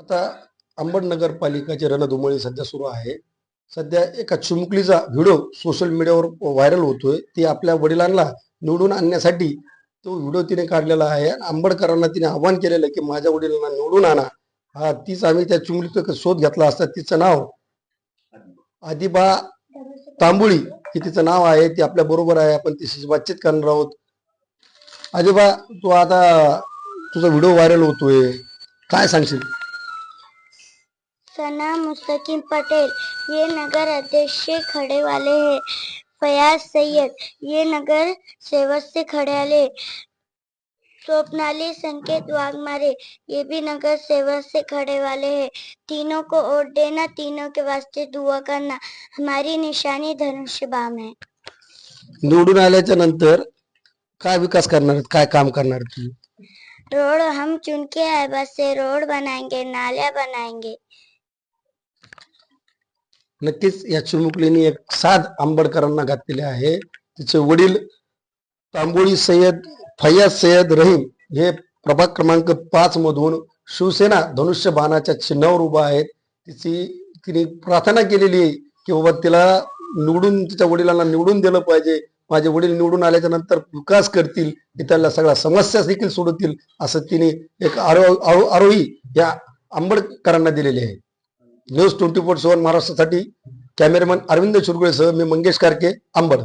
आता अंबड नगरपालिकाची रणधुमाळी सध्या सुरू आहे. सध्या एका चिमुकलीचा व्हिडिओ सोशल मीडियावर व्हायरल होतोय. ती आपल्या वडिलांना निवडून आणण्यासाठी तो व्हिडिओ तिने काढलेला आहे. आंबडकरांना तिने आव्हान केलेलं की माझ्या वडिलांना निवडून आणा. हा तीच आम्ही त्या चिमुकलीचा शोध घेतला असता. तिचं नाव आदिबा तांबुळी हे तिचं नाव आहे. ती आपल्या बरोबर आहे. आपण तिच्याशी बातचीत करणार आहोत. आदिबा, तू आता तुझा व्हिडिओ व्हायरल होतोय, काय सांगशील? सना मुस्तकीम पटेल ये नगर अध्यक्ष से खड़े वाले हैं। फयाज सैयद ये नगर सेवक से खड़े वाले। स्वप्नाली संकेत वाघमारे ये भी नगर सेवक से खड़े वाले हैं। तीनों को वोट देना, तीनों के वास्ते दुआ करना। हमारी निशानी धनुष्य बाम है। निवडून आल्याच्या नंतर काय विकास करणार आहेत, काय काम करणार आहेत तुम्ही? रोड हम चुन के आए, बस से रोड बनाएंगे, नालियां बनाएंगे। नक्कीच या चिमुकलीने एक साध आंबडकरांना घातलेले आहे. तिचे वडील तांबोळी सय्यद फैयाज सय्यद रहीम हे प्रभाग क्रमांक 5 मधून शिवसेना धनुष्य बाणाच्या चिन्हावर उभा आहेत. तिने प्रार्थना केलेली आहे की बाबा तिला निवडून, तिच्या वडिलांना निवडून दिलं पाहिजे. माझे वडील निवडून आल्याच्या नंतर विकास करतील, इथल्या सगळ्या समस्या देखील सोडवतील, असं तिने एक आरोही या आंबडकरांना दिलेली आहे. न्यूज 24/7 महाराष्ट्रासाठी कॅमेरामॅन अरविंद शुरगुळेसह मी मंगेश कारके, अंबड.